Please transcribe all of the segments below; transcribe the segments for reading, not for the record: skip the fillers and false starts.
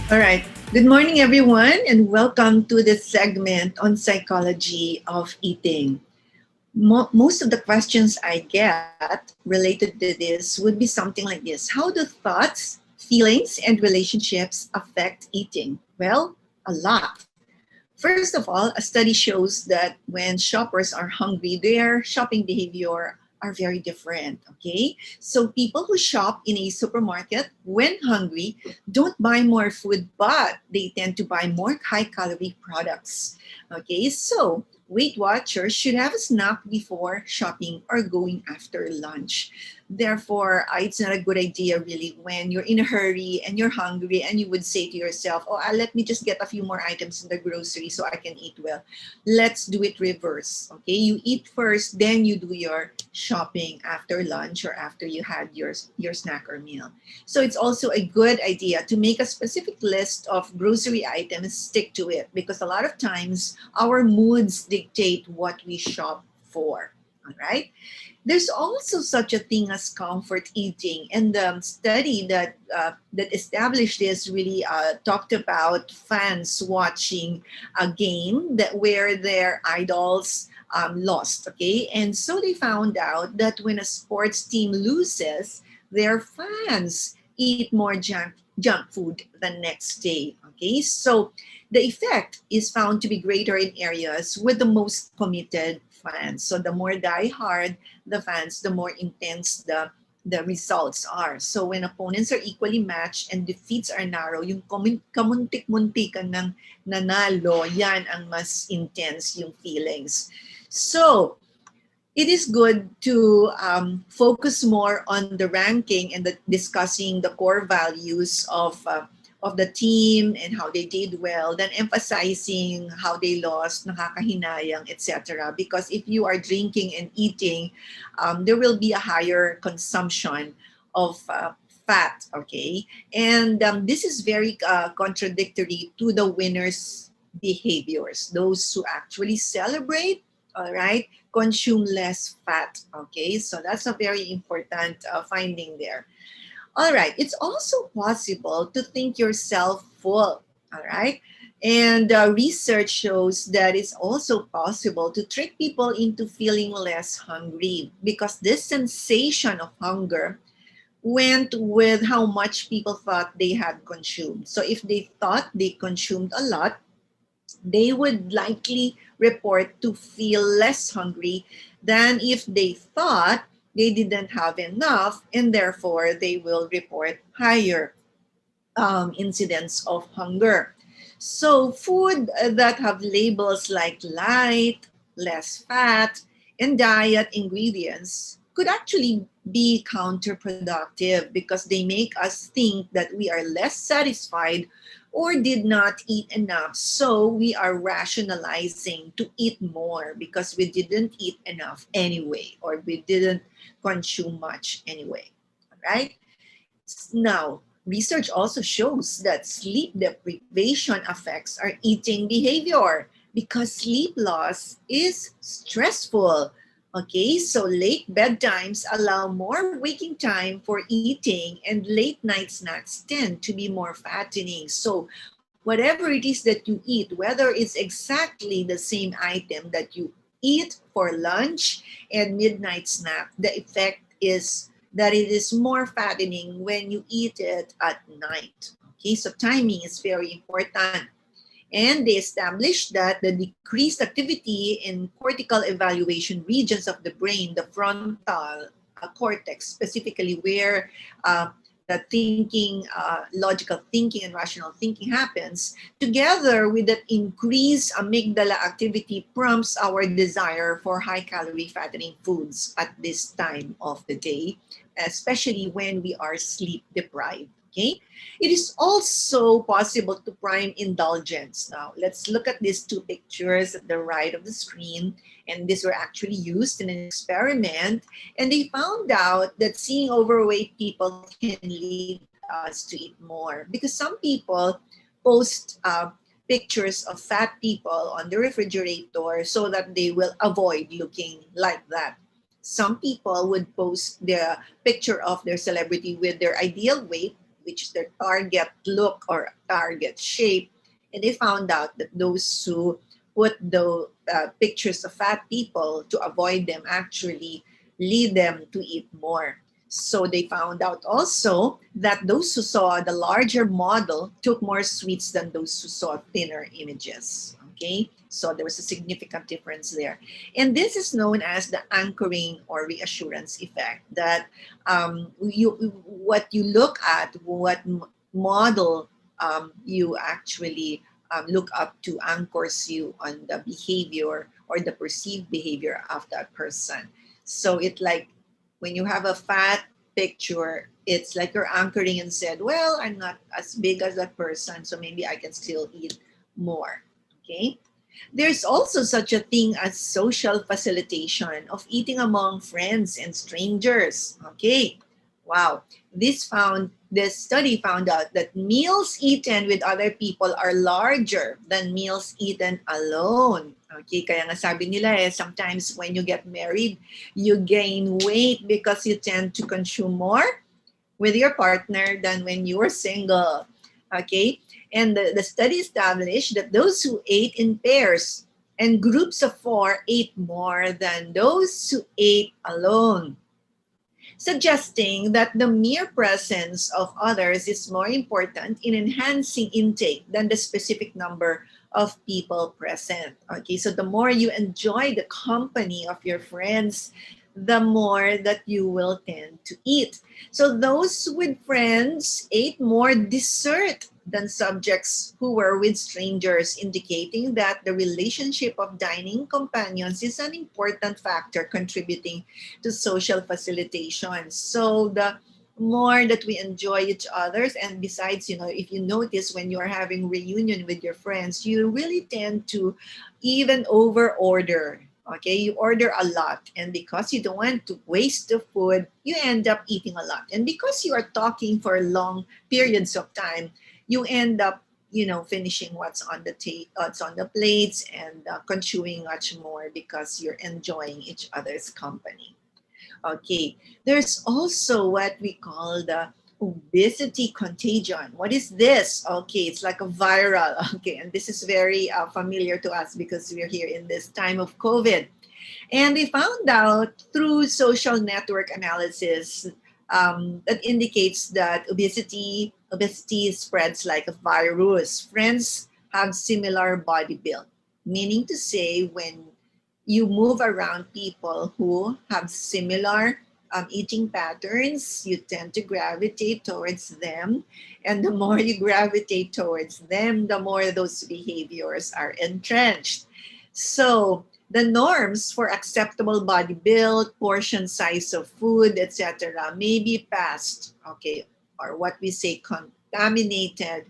All right. Good morning, everyone, and welcome to this segment on psychology of eating. Most of the questions I get related to this would be something like this: how do thoughts, feelings, and relationships affect eating? Well, a lot. First of all, a study shows that when shoppers are hungry, their shopping behavior are very different. Okay, so people who shop in a supermarket when hungry don't buy more food, but they tend to buy more high calorie products. Okay, so Weight Watchers should have a snack before shopping or going after lunch. Therefore, it's not a good idea really when you're in a hurry and you're hungry and you would say to yourself, oh, let me just get a few more items in the grocery so I can eat well. Let's do it reverse. Okay, you eat first, then you do your shopping after lunch or after you had your snack or meal. So it's also a good idea to make a specific list of grocery items, stick to it, because a lot of times our moods dictate what we shop for. All right. There's also such a thing as comfort eating, and the study that established this really talked about fans watching a game that where their idols lost. Okay, and so they found out that when a sports team loses, their fans eat more junk food the next day. Okay, so the effect is found to be greater in areas with the most committed fans. So the more die-hard the fans, the more intense the results are. So when opponents are equally matched and defeats are narrow, yung kamuntik-muntikan ng nanalo, yan ang mas intense yung feelings. So it is good to focus more on the ranking and discussing the core values of the team and how they did well than emphasizing how they lost, nakakahinayang, etc. Because if you are drinking and eating, there will be a higher consumption of fat, okay? And this is very contradictory to the winners' behaviors. Those who actually celebrate, all right, consume less fat. Okay, so that's a very important finding there. All right, it's also possible to think yourself full. All right, and research shows that it's also possible to trick people into feeling less hungry because this sensation of hunger went with how much people thought they had consumed. So if they thought they consumed a lot, they would likely report to feel less hungry than if they thought they didn't have enough, and therefore they will report higher incidence of hunger. So, food that have labels like light, less fat, and diet ingredients could actually be counterproductive because they make us think that we are less satisfied or did not eat enough. So, we are rationalizing to eat more because we didn't eat enough anyway, or we didn't consume much anyway. All right? Now, research also shows that sleep deprivation affects our eating behavior because sleep loss is stressful. Okay, so late bedtimes allow more waking time for eating, and late night snacks tend to be more fattening. So, whatever it is that you eat, whether it's exactly the same item that you eat for lunch and midnight snack, the effect is that it is more fattening when you eat it at night. Okay, so timing is very important. And they established that the decreased activity in cortical evaluation regions of the brain, the frontal cortex, specifically where the thinking, logical thinking, and rational thinking happens, together with that increased amygdala activity, prompts our desire for high calorie fattening foods at this time of the day, especially when we are sleep deprived. Okay, it is also possible to prime indulgence. Now, let's look at these two pictures at the right of the screen. And these were actually used in an experiment. And they found out that seeing overweight people can lead us to eat more because some people post pictures of fat people on the refrigerator so that they will avoid looking like that. Some people would post the picture of their celebrity with their ideal weight, which is their target look or target shape. And they found out that those who put the pictures of fat people to avoid them actually lead them to eat more. So they found out also that those who saw the larger model took more sweets than those who saw thinner images. Okay, so there was a significant difference there. And this is known as the anchoring or reassurance effect, that what you look at, what model you actually look up to anchors you on the behavior or the perceived behavior of that person. So it like when you have a fat picture, it's like you're anchoring and said, well, I'm not as big as that person, so maybe I can still eat more. Okay. There's also such a thing as social facilitation of eating among friends and strangers. Okay. Wow. This study found out that meals eaten with other people are larger than meals eaten alone. Okay, kaya nga sabi nila sometimes when you get married, you gain weight because you tend to consume more with your partner than when you were single. Okay, and the study established that those who ate in pairs and groups of four ate more than those who ate alone, suggesting that the mere presence of others is more important in enhancing intake than the specific number of people present. Okay, so the more you enjoy the company of your friends, the more that you will tend to eat. So those with friends ate more dessert than subjects who were with strangers, indicating that the relationship of dining companions is an important factor contributing to social facilitation. So the more that we enjoy each other's, and besides, if you notice when you're having reunion with your friends, you really tend to even over order. Okay, you order a lot, and because you don't want to waste the food, you end up eating a lot. And because you are talking for long periods of time, you end up finishing what's on what's on the plates, and consuming much more because you're enjoying each other's company. Okay, there's also what we call the obesity contagion. What is this? Okay, it's like a viral. Okay, and this is very familiar to us because we're here in this time of COVID. And they found out through social network analysis that indicates that obesity spreads like a virus. Friends have similar body build, meaning to say when you move around people who have similar eating patterns, you tend to gravitate towards them. And the more you gravitate towards them, the more those behaviors are entrenched. So the norms for acceptable body build, portion size of food, etc., may be passed, okay, or what we say contaminated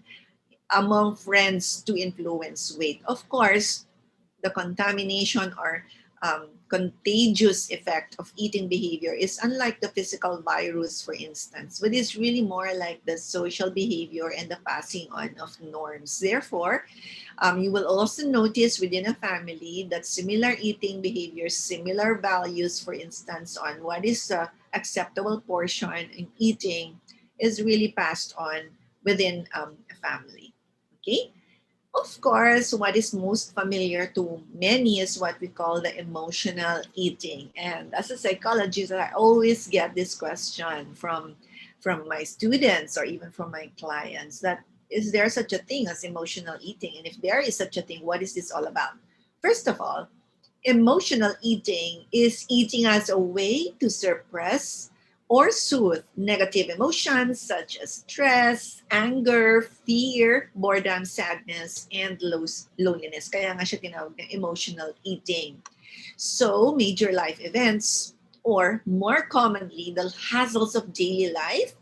among friends to influence weight. Of course, the contamination or contagious effect of eating behavior is unlike the physical virus, for instance, but it's really more like the social behavior and the passing on of norms. Therefore, you will also notice within a family that similar eating behaviors, similar values, for instance, on what is the acceptable portion in eating is really passed on within a family. Okay? Of course, what is most familiar to many is what we call the emotional eating. And as a psychologist, I always get this question from my students or even from my clients, that is there such a thing as emotional eating? And if there is such a thing, what is this all about? First of all, emotional eating is eating as a way to suppress or soothe negative emotions such as stress, anger, fear, boredom, sadness, and loneliness. Kaya nga siya tinawag na emotional eating. So, major life events, or more commonly, the hassles of daily life,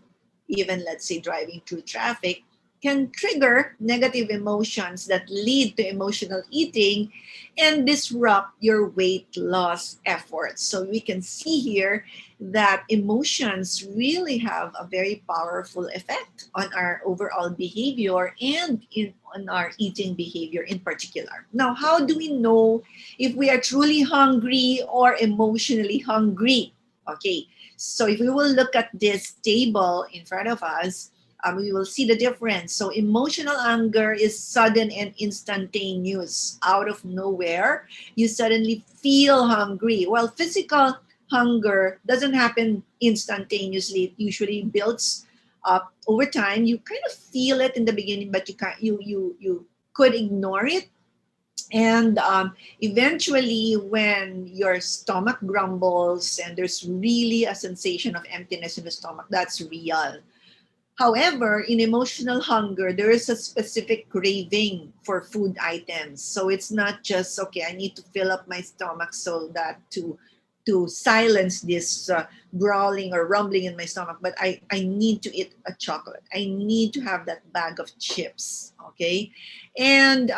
even let's say driving through traffic, can trigger negative emotions that lead to emotional eating and disrupt your weight loss efforts. So we can see here that emotions really have a very powerful effect on our overall behavior and on our eating behavior in particular. Now, how do we know if we are truly hungry or emotionally hungry? Okay, so if we will look at this table in front of us, we will see the difference. So emotional hunger is sudden and instantaneous. Out of nowhere, you suddenly feel hungry. While physical hunger doesn't happen instantaneously. It usually builds up over time. You kind of feel it in the beginning, but you could ignore it. And eventually, when your stomach grumbles and there's really a sensation of emptiness in the stomach, that's real. However, in emotional hunger, there is a specific craving for food items. So it's not just, okay, I need to fill up my stomach so that to silence this growling or rumbling in my stomach, but I need to eat a chocolate. I need to have that bag of chips, okay? And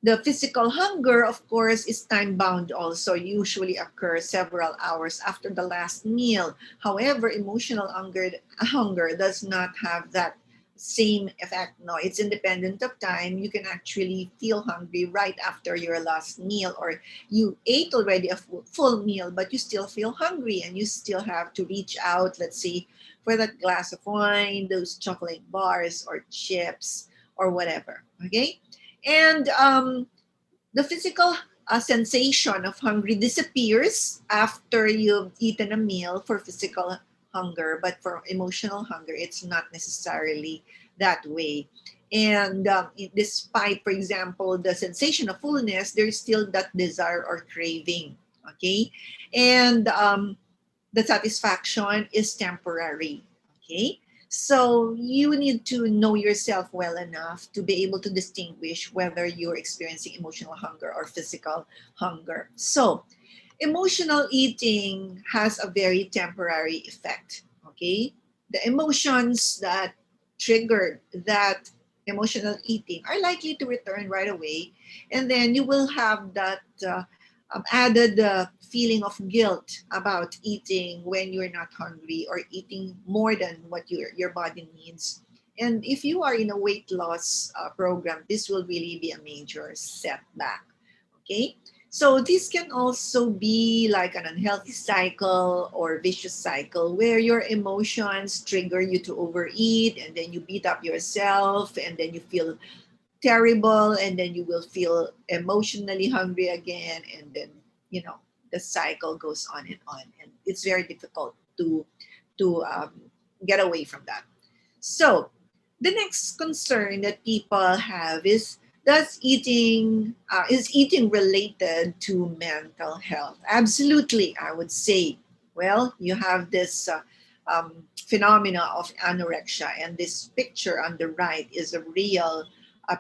the physical hunger, of course, is time bound also, usually occurs several hours after the last meal. However, emotional hunger does not have that same effect. No, it's independent of time. You can actually feel hungry right after your last meal, or you ate already a full meal, but you still feel hungry and you still have to reach out, let's say, for that glass of wine, those chocolate bars or chips or whatever. Okay. And the physical sensation of hungry disappears after you've eaten a meal for physical hunger, but for emotional hunger, it's not necessarily that way. And despite, for example, the sensation of fullness, there's still that desire or craving. Okay. And the satisfaction is temporary. Okay. So you need to know yourself well enough to be able to distinguish whether you're experiencing emotional hunger or physical hunger. So emotional eating has a very temporary effect. Okay. The emotions that triggered that emotional eating are likely to return right away. And then you will have that added feeling of guilt about eating when you're not hungry or eating more than what your body needs. And if you are in a weight loss program, this will really be a major setback. Okay. So this can also be like an unhealthy cycle or vicious cycle where your emotions trigger you to overeat, and then you beat up yourself, and then you feel terrible, and then you will feel emotionally hungry again, and then the cycle goes on, and it's very difficult to get away from that. So the next concern that people have is, is eating related to mental health? Absolutely, I would say. Well, you have this phenomena of anorexia, and this picture on the right is a real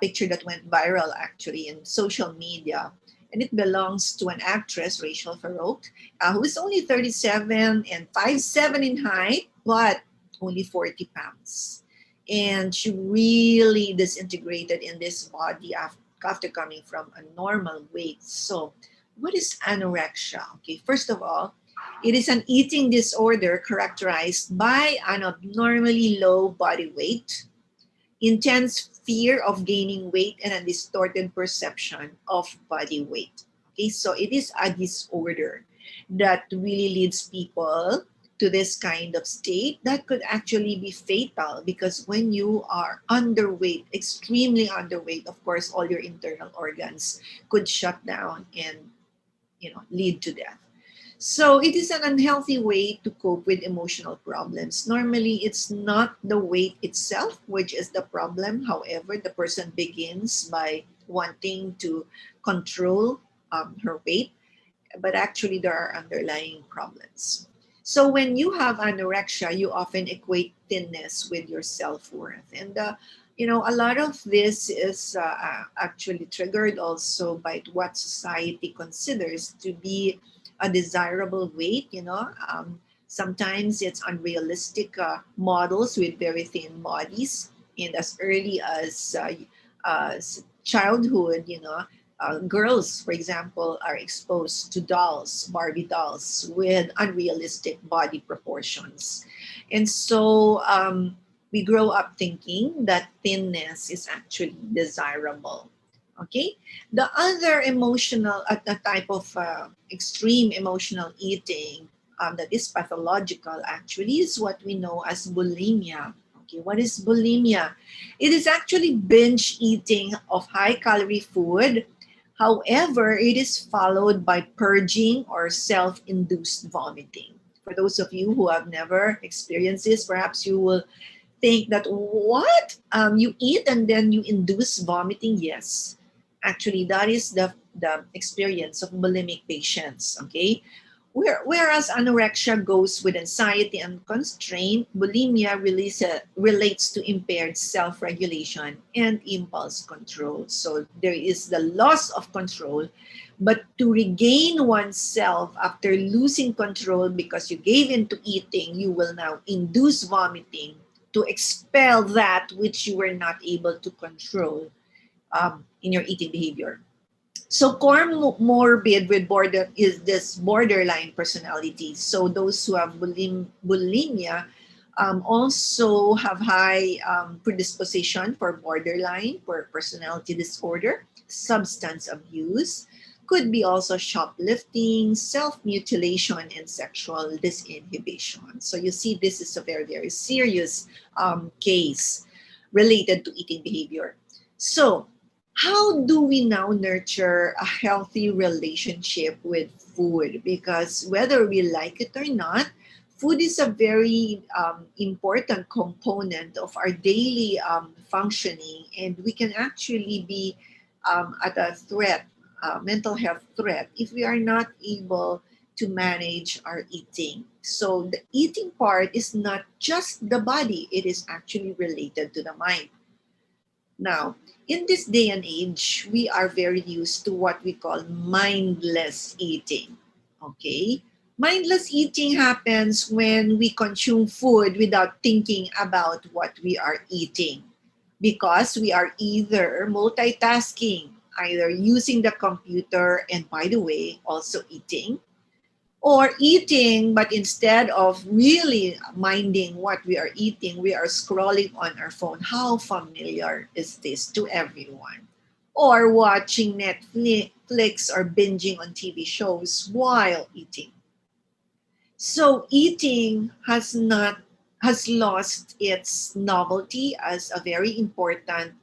picture that went viral actually in social media, and it belongs to an actress, Rachel Farouk, who is only 37 and 5'7" in height, but only 40 pounds. And she really disintegrated in this body after coming from a normal weight. So, what is anorexia? Okay, first of all, it is an eating disorder characterized by an abnormally low body weight, intense fear of gaining weight, and a distorted perception of body weight. Okay, so it is a disorder that really leads people to this kind of state that could actually be fatal, because when you are underweight, extremely underweight, of course, all your internal organs could shut down and lead to death. So it is an unhealthy way to cope with emotional problems. Normally, it's not the weight itself which is the problem. However, the person begins by wanting to control her weight, but actually there are underlying problems. So when you have anorexia, you often equate thinness with your self-worth. And a lot of this is actually triggered also by what society considers to be a desirable weight. Sometimes it's unrealistic models with very thin bodies, and as early as childhood, girls, for example, are exposed to dolls, Barbie dolls, with unrealistic body proportions. And so we grow up thinking that thinness is actually desirable. Okay. The other a type of extreme emotional eating that is pathological actually is what we know as bulimia. Okay, what is bulimia? It is actually binge eating of high-calorie food. However, it is followed by purging or self-induced vomiting. For those of you who have never experienced this, perhaps you will think that what you eat and then you induce vomiting. Yes, actually that is the experience of bulimic patients. Okay, whereas anorexia goes with anxiety and constraint, bulimia relates to impaired self-regulation and impulse control. So there is the loss of control, but to regain oneself after losing control because you gave in to eating, you will now induce vomiting to expel that which you were not able to control in your eating behavior. So comorbid with border is this borderline personality. So those who have bulimia also have high predisposition for borderline, for personality disorder, substance abuse, could be also shoplifting, self-mutilation, and sexual disinhibition. So you see, this is a very, very serious case related to eating behavior. So how do we now nurture a healthy relationship with food? Because whether we like it or not, food is a very important component of our daily functioning, and we can actually be at a threat, mental health threat, if we are not able to manage our eating. So the eating part is not just the body, it is actually related to the mind. Now, in this day and age, we are very used to what we call mindless eating. Okay? Mindless eating happens when we consume food without thinking about what we are eating, because we are either multitasking, either using the computer and, by the way, also eating, or eating, but instead of really minding what we are eating, we are scrolling on our phone. How familiar is this to everyone? Or watching Netflix or binging on TV shows while eating. So eating has lost its novelty as a very important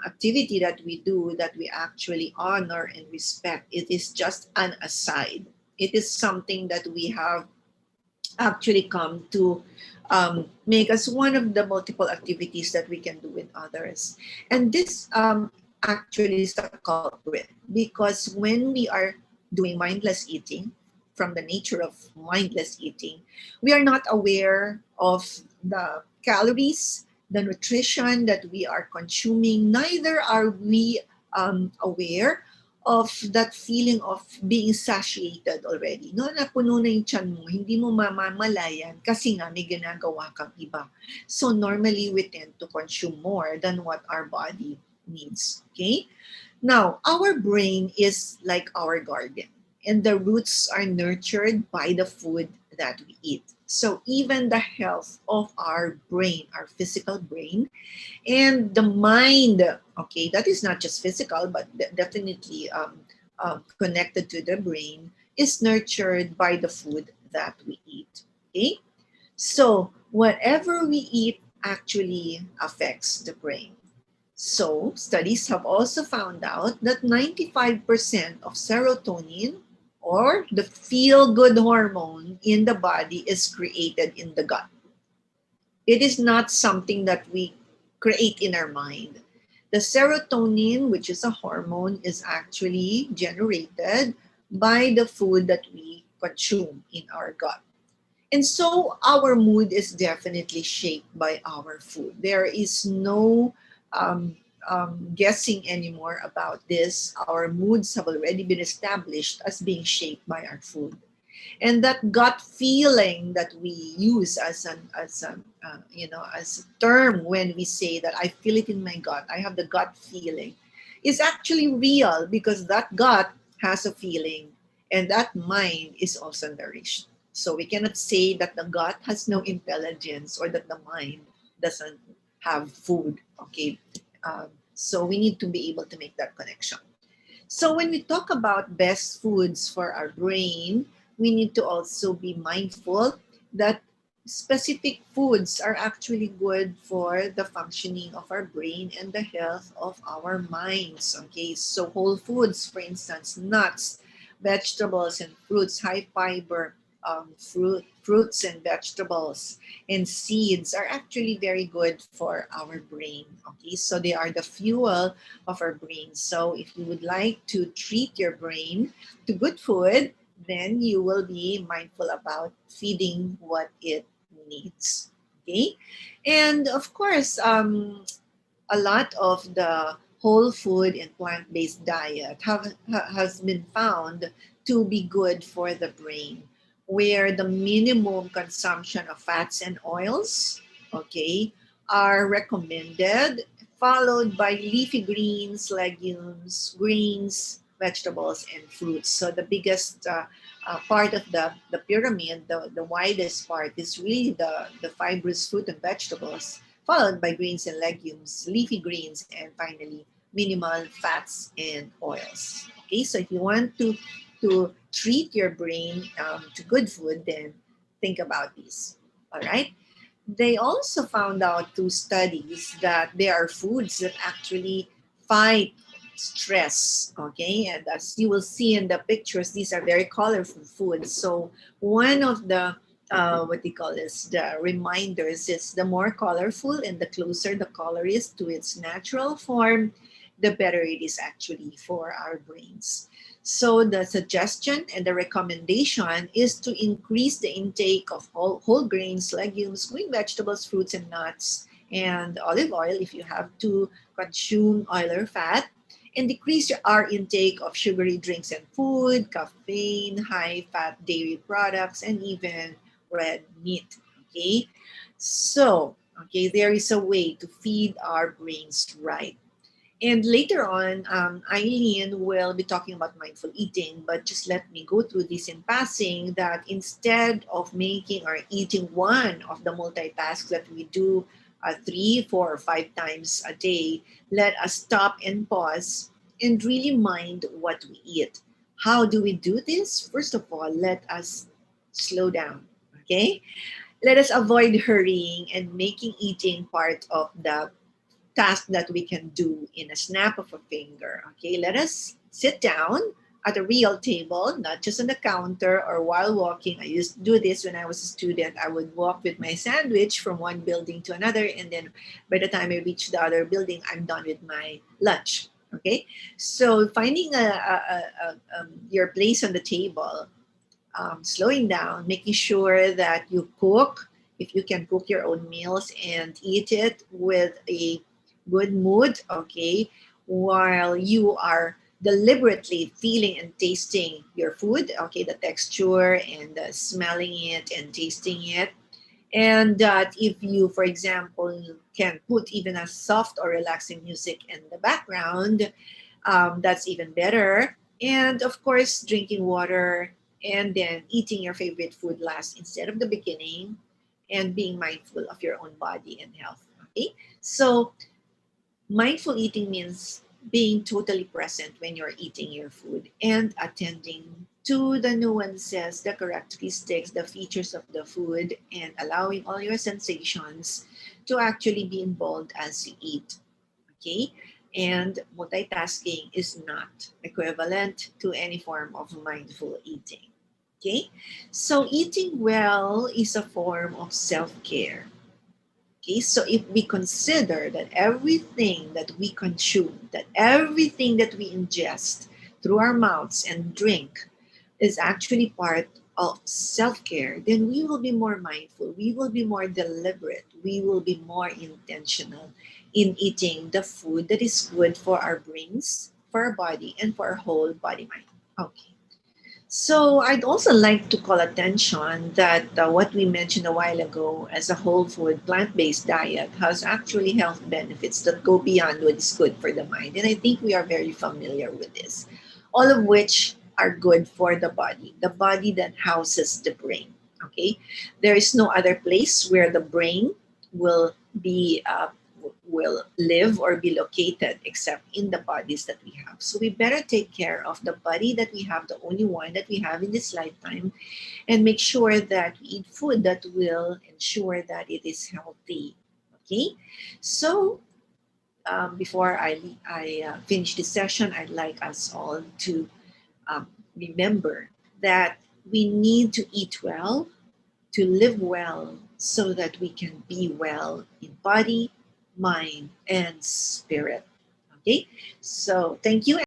activity that we do, that we actually honor and respect. It is just an aside. It is something that we have actually come to make us one of the multiple activities that we can do with others. And this actually is a culprit, because when we are doing mindless eating, from the nature of mindless eating, we are not aware of the calories, the nutrition that we are consuming. Neither are we aware of that feeling of being satiated already. No, napuno na yung tiyan mo, hindi mo mamamalayan kasi nga may ginagawa kang iba. So normally we tend to consume more than what our body needs. Okay? Now, our brain is like our garden, and the roots are nurtured by the food that we eat. So even the health of our brain, our physical brain, and the mind, okay, that is not just physical, but definitely connected to the brain, is nurtured by the food that we eat. Okay, so whatever we eat actually affects the brain. So studies have also found out that 95% of serotonin, or the feel-good hormone in the body, is created in the gut. It is not something that we create in our mind. The serotonin, which is a hormone, is actually generated by the food that we consume in our gut. And so our mood is definitely shaped by our food. There is no um, guessing anymore about this. Our moods have already been established as being shaped by our food. And that gut feeling that we use as a term, when we say that I feel it in my gut, I have the gut feeling, is actually real, because that gut has a feeling, and that mind is also nourished. So we cannot say that the gut has no intelligence, or that the mind doesn't have food. Okay, so we need to be able to make that connection. So when we talk about best foods for our brain, we need to also be mindful that specific foods are actually good for the functioning of our brain and the health of our minds. Okay, so whole foods, for instance, nuts, vegetables, and fruits, high fiber fruits and vegetables and seeds are actually very good for our brain. Okay, so they are the fuel of our brain. So if you would like to treat your brain to good food, then you will be mindful about feeding what it needs. Okay, and of course, a lot of the whole food and plant-based diet has been found to be good for the brain, where the minimum consumption of fats and oils, okay, are recommended, followed by leafy greens, legumes, greens, vegetables, and fruits. So the biggest part of the pyramid, the widest part, is really the fibrous fruit and vegetables, followed by greens and legumes, leafy greens, and finally minimal fats and oils. Okay, so if you want to treat your brain to good food, then think about these. All right. They also found out through studies that there are foods that actually fight stress. Okay, and as you will see in the pictures, these are very colorful foods. So one of the what they call this, the reminders is the more colorful and the closer the color is to its natural form, the better it is actually for our brains. So the suggestion and the recommendation is to increase the intake of whole grains, legumes, green vegetables, fruits, and nuts, and olive oil if you have to consume oil or fat, and decrease our intake of sugary drinks and food, caffeine, high-fat dairy products, and even red meat. Okay, so okay, there is a way to feed our brains right. And later on, Eileen will be talking about mindful eating, but just let me go through this in passing that instead of making or eating one of the multitasks that we do 3, 4, or 5 times a day, let us stop and pause and really mind what we eat. How do we do this? First of all, let us slow down. Okay? Let us avoid hurrying and making eating part of the task that we can do in a snap of a finger. Okay, let us sit down at a real table, not just on the counter or while walking. I used to do this when I was a student. I would walk with my sandwich from one building to another, and then by the time I reach the other building, I'm done with my lunch. Okay, so finding your place on the table, slowing down, making sure that you cook, if you can cook your own meals and eat it with a good mood, okay, while you are deliberately feeling and tasting your food, okay, the texture and smelling it and tasting it. And that if you, for example, can put even a soft or relaxing music in the background, that's even better. And of course, drinking water and then eating your favorite food last instead of the beginning, and being mindful of your own body and health. Okay, so mindful eating means being totally present when you're eating your food and attending to the nuances, the characteristics, the features of the food, and allowing all your sensations to actually be involved as you eat. Okay, and multitasking is not equivalent to any form of mindful eating. Okay, so eating well is a form of self-care. Okay, so if we consider that everything that we consume, that everything that we ingest through our mouths and drink is actually part of self care, then we will be more mindful, we will be more deliberate, we will be more intentional in eating the food that is good for our brains, for our body, and for our whole body mind. Okay. So I'd also like to call attention that what we mentioned a while ago as a whole food plant-based diet has actually health benefits that go beyond what is good for the mind. And I think we are very familiar with this, all of which are good for the body that houses the brain. Okay, there is no other place where the brain will be will live or be located except in the bodies that we have. So we better take care of the body that we have, the only one that we have in this lifetime, and make sure that we eat food that will ensure that it is healthy. Okay, so before I finish this session, I'd like us all to um, remember that we need to eat well, to live well, so that we can be well in body, mind, and spirit. Okay, so thank you.